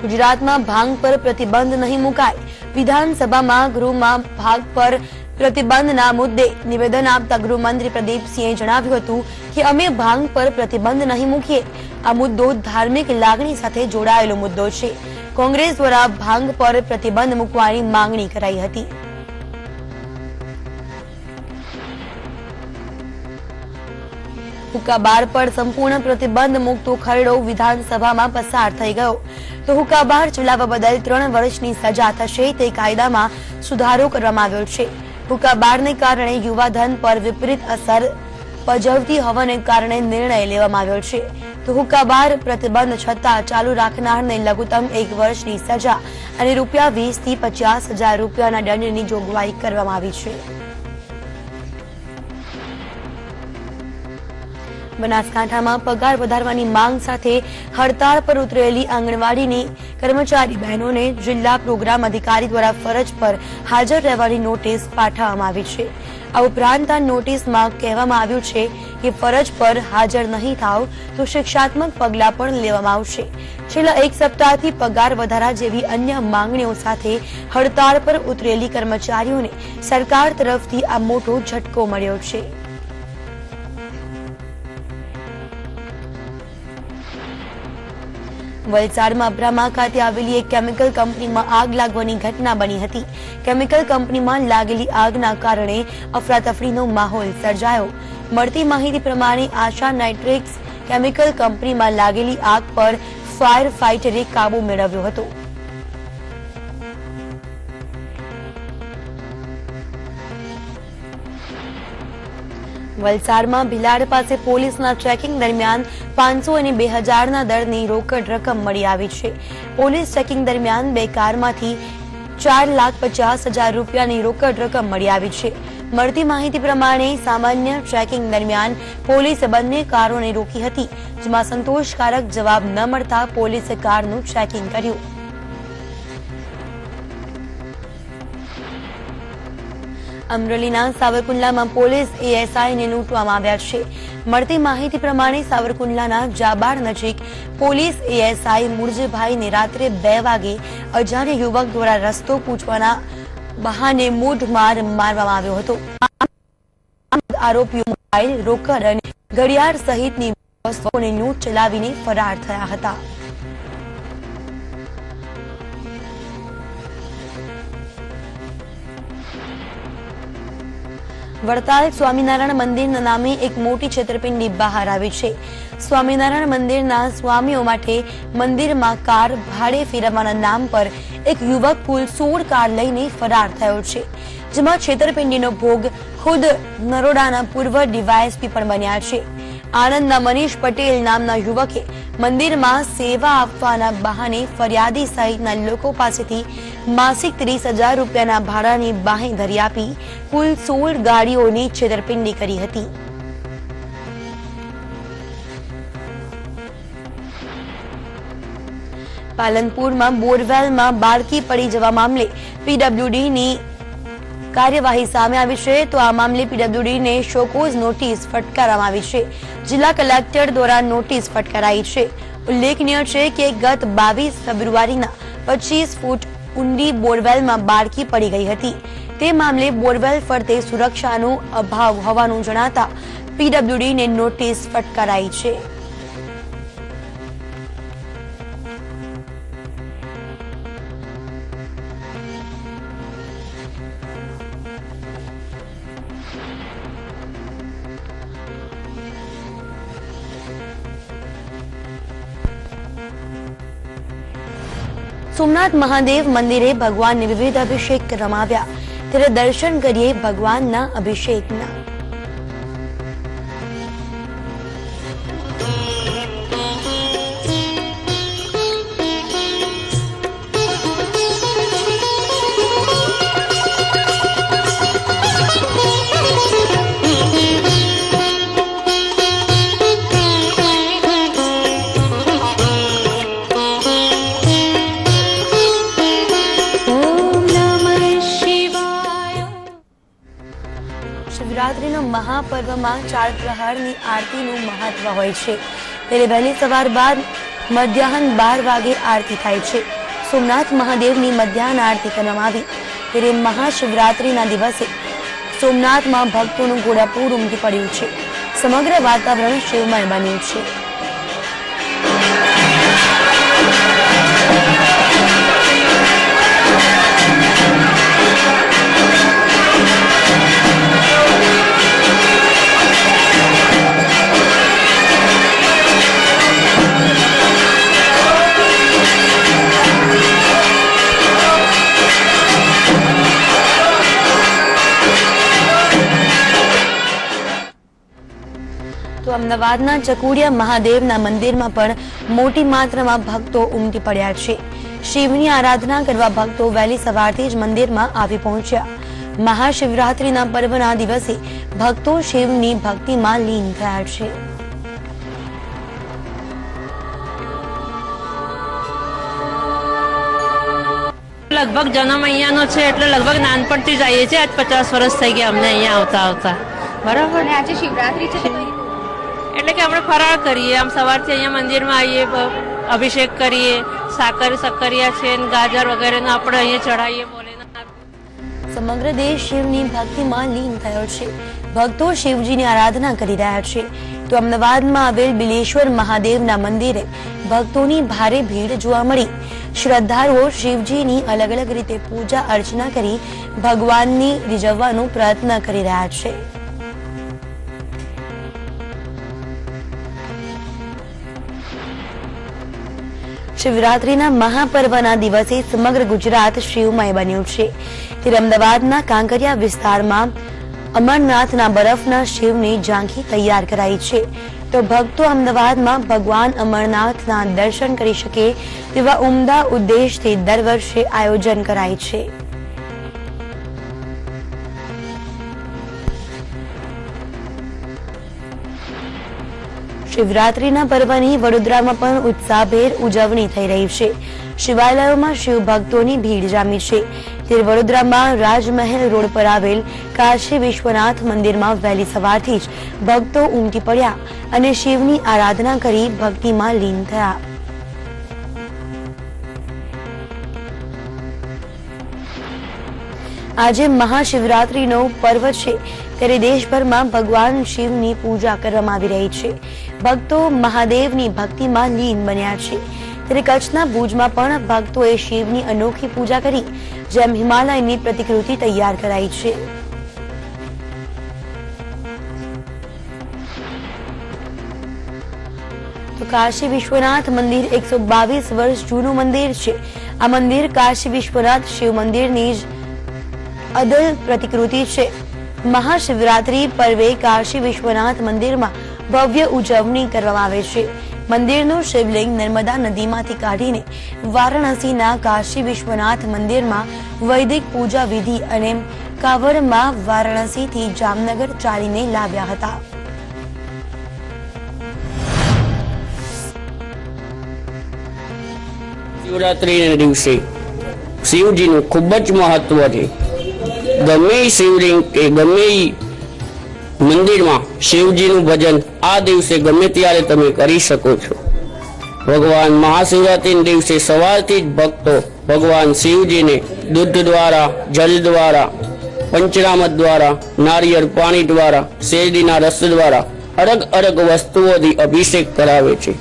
ગુજરાતમાં ભાંગ પર પ્રતિબંધ નહીં મુકાય। વિધાનસભામાં ગૃહમાં ભાંગ પર પ્રતિબંધના મુદ્દે નિવેદન આપતા ગૃહમંત્રી પ્રદીપસિંહે જણાવ્યું હતું કે અમે ભાંગ પર પ્રતિબંધ નહીં મૂકીએ। આ મુદ્દો ધાર્મિક લાગણી સાથે જોડાયેલો મુદ્દો છે। કોંગ્રેસ દ્વારા ભાંગ પર પ્રતિબંધ મૂકવાની માંગણી કરાઈ હતી। હુક્કા બાર પર સંપૂર્ણ પ્રતિબંધ મૂકતો ખરડો વિધાનસભામાં પસાર થઈ ગયો તો હુક્કા બાર ચલાવવા બદલ 3 વર્ષની સજા થશે તે કાયદામાં સુધારો કરવામાં આવ્યો છે। હુક્કા બારને કારણે યુવાધન પર વિપરીત અસર પજવતી હોવાને કારણે નિર્ણય લેવામાં આવ્યો છે તો હુક્કા બાર પ્રતિબંધ છતાં ચાલુ રાખનારને લઘુત્તમ 1 વર્ષની સજા અને ₹20,000 થી ₹50,000 દંડની જોગવાઈ કરવામાં આવી છે। બનાસકાંઠામાં પગાર વધારવાની માંગ સાથે હડતાળ પર ઉતરેલી આંગણવાડીની કર્મચારી બહેનોને જિલ્લા પ્રોગ્રામ અધિકારી દ્વારા ફરજ પર હાજર રહેવાની નોટિસ પાઠવવામાં આવી છે। આ ઉપરાંત આ નોટિસમાં કહેવામાં આવ્યું છે કે ફરજ પર હાજર નહીં થાવ તો શિક્ષાત્મક પગલાં પણ લેવામાં આવશે। છેલ્લા 1 સપ્તાહથી પગાર વધારા જેવી અન્ય માંગણીઓ સાથે હડતાળ પર ઉતરેલી કર્મચારીઓને સરકાર તરફથી આ મોટો ઝટકો મળ્યો છે। વલસાડમાં અબ્રામા ખાતે આવેલી એક કેમિકલ કંપનીમાં આગ લાગવાની ઘટના બની હતી। કેમિકલ કંપનીમાં લાગેલી આગના કારણે અફરાતફરીનો માહોલ સર્જાયો। મળતી માહિતી પ્રમાણે આશા નાઇટ્રેક્સ કેમિકલ કંપનીમાં લાગેલી આગ પર ફાયર ફાઇટરે કાબુ મેળવ્યો હતો। વલસાડમાં ભિલાડ પાસે પોલીસના ચેકિંગ દરમિયાન 500 અને 2000ના દરની રોકડ રકમ મળી આવી છે। પોલીસ ચેકિંગ દરમિયાન 2 કારમાંથી ₹4,50,000ની રોકડ રકમ મળી આવી છે। મળતી માહિતી પ્રમાણે સામાન્ય ચેકિંગ દરમિયાન પોલીસે બંને કારોને રોકી હતી જેમાં સંતોષકારક જવાબ ન મળતા પોલીસે કારનું ચેકિંગ કર્યું। અમરેલીના સાવરકુંડલામાં પોલીસ એએસઆઈને લૂંટવામાં આવ્યા છે। મળતી માહિતી પ્રમાણે સાવરકુંડલાના જાબાર નજીક પોલીસ એએસઆઈ મુરજીભાઈને રાત્રે 2 વાગે અજાણ્યા યુવક દ્વારા રસ્તો પૂછવાના બહાને મૂઢમાર મારવામાં આવ્યો હતો। આરોપીઓ મોબાઈલ, રોકડ અને ઘડિયાળ સહિતની વસ્તુઓને લૂંટ ચલાવીને ફરાર થયા હતા। વડતાલ સ્વામિનારાયણ મંદિરના નામે એક મોટી છેતરપિંડી બહાર આવી છે। સ્વામિનારાયણ મંદિરના સ્વામીઓ માટે મંદિરમાં કાર ભાડે ફેરવવાના નામ પર એક યુવક કુલ 16 કાર લઈને ફરાર થયો છે જેમાં છેતરપિંડીનો ભોગ ખુદ નરોડાના પૂર્વ ડીવાયએસપી પણ બન્યા છે। આણંદના મનીષ પટેલ નામના યુવકે મંદિરમાં સેવા આપવાના બહાને ફરિયાદી સહિતના લોકો પાસેથી માસિક ₹30,000ના ભાડાની બાંહેધરી આપી કુલ 16 ગાડીઓની છેતરપિંડી કરી હતી। પાલનપુરમાં બોરવેલમાં બાળકી પડી જવા મામલે પીડબ્લ્યુડીની કાર્યવાહી સામે આવી છે તો આ મામલે પીડબ્લ્યુડીને શોકોઝ નોટિસ ફટકારવામાં આવી છે। જિલ્લા કલેક્ટર દ્વારા નોટિસ ફટકારાઈ છે। ઉલ્લેખનીય છે કે ગત 22 ફેબ્રુઆરીના 25 ફૂટ ઊંડી બોરવેલમાં બાળકી પડી ગઈ હતી। તે મામલે બોરવેલ ફરતે સુરક્ષાનો અભાવ હોવાનું જણાતા પીડબ્લ્યુડીને નોટિસ ફટકારાઈ છે। સોમનાથ મહાદેવ મંદિરે ભગવાનને વિવિધ અભિષેક કરવામાં આવ્યા ત્યારે દર્શન કરીએ ભગવાનના અભિષેકના। શિવરાત્રીનો મહાપર્વમાં 4 પ્રહરની આરતીનું મહત્વ હોય છે ત્યારે વહેલી સવાર બાદ મધ્યાહન 12 વાગે આરતી થાય છે. સોમનાથ મહાદેવની મધ્યાહન આરતી કરવામાં આવી. ત્યારે મહાશિવરાત્રિના દિવસે સોમનાથમાં ભક્તોનું ઘોડાપૂર ઉમટી પડ્યું છે. સમગ્ર વાતાવરણ શિવમય બન્યું છે. તો અમદાવાદના ચકુડિયા મહાદેવના મંદિરમાં પણ મોટી માત્રામાં ભક્તો ઉમટી પડ્યા છે. શિવની આરાધના કરવા ભક્તો વહેલી સવારથી જ મંદિરમાં આવી પહોંચ્યા. મહાશિવરાત્રિના પર્વના દિવસે ભક્તો શિવની ભક્તિમાં લીન થયા છે. લગભગ જન્મ અહીંયાનો છે એટલે લગભગ નાનપણથી જ આવીએ છીએ. આજ 50 વર્ષ થઈ ગયા અમને અહીંયા આવતા આવતા. બરાબર. અને આજે શિવરાત્રી છે એટલે કે આપણે ફરાળ કરીએ. આમ સવારથી અહીંયા મંદિરમાં આવીએ, અભિષેક કરીએ, સક્કરિયા છે, ગાજર વગેરેનો આપણે અહીંયા ચડાવીએ. સમગ્ર દેશ શિવની ભક્તિમાં લીન થયો છે. ભક્તો શિવજીની આરાધના કરી રહ્યા છે. તો અમદાવાદમાં આવેલ બિલેશ્વર મહાદેવના મંદિરે ભક્તોની ભારે ભીડ જોવા મળી. શ્રદ્ધાળુઓ શિવજીની અલગ અલગ રીતે પૂજા અર્ચના કરી ભગવાનની રીઝવવાનો પ્રયત્ન કરી રહ્યા છે. શિવરાત્રીના મહાપર્વના દિવસે સમગ્ર ગુજરાત શિવમય બન્યું છે. ત્યારે અમદાવાદના કાંકરિયા વિસ્તારમાં અમરનાથના બરફના શિવની ઝાંખી તૈયાર કરાઈ છે. તો ભક્તો અમદાવાદમાં ભગવાન અમરનાથના દર્શન કરી શકે તેવા ઉમદા ઉદ્દેશથી દર વર્ષે આયોજન કરાય છે. શિવરાત્રીના પર્વની વડોદરામાં પણ ઉત્સાહભેર ઉજવણી થઈ રહી છે. શિવાલયોમાં શિવ ભક્તોની ભીડ જામી છે. ત્યારે વડોદરામાં રાજમહેલ રોડ પર આવેલ કાશી વિશ્વનાથ મંદિરમાં વહેલી સવારથી જ ભક્તો ઉમટી પડ્યા અને શિવની આરાધના કરી ભક્તિમાં લીન થયા. આજે મહાશિવરાત્રીનો પર્વ છે ત્યારે દેશભરમાં ભગવાન શિવની પૂજા કરવામાં આવી રહી છે. ભક્તો મહાદેવની ભક્તિમાં લીન બન્યા છે. ત્યારે કચ્છના ભુજમાં પણ ભક્તોએ શિવની અનોખી પૂજા કરી જેમ હિમાલયની પ્રતિકૃતિ તૈયાર કરાઈ છે. તો કાશી વિશ્વનાથ મંદિર 122 વર્ષ જૂનું મંદિર છે. આ મંદિર કાશી વિશ્વનાથ શિવ મંદિરની જ અદલ પ્રતિકૃતિ છે. મહાશિવરાત્રી પર્વે કાશી વિશ્વનાથ મંદિરમાં ભવ્ય ઉજવણી કરવામાં આવે છે. મંદિરનું શિવલિંગ નર્મદા નદીમાંથી કાઢીને વારાણસીના કાશી વિશ્વનાથ મંદિરમાં વૈદિક પૂજા વિધિ અને કાવડમાં વારાણસીથી જામનગર ચાલીને લાવ્યા હતા. શિવરાત્રીના દિવસે શિવજીનું ખૂબ જ મહત્વ છે. ગમે શિવલિંગ કે ગમે મંદિરમાં શિવજીનું ભજન આ દિવસે ગમે ત્યારે તમે કરી શકો છો. ભગવાન મહાશિવરાત્રીના દિવસે સવારથી જ ભક્તો ભગવાન શિવજીને દૂધ દ્વારા, જલ દ્વારા, પંચરામત દ્વારા, નારિયેળ પાણી દ્વારા, શેરડીના રસ દ્વારા અલગ અલગ વસ્તુઓથી અભિષેક કરાવે છે.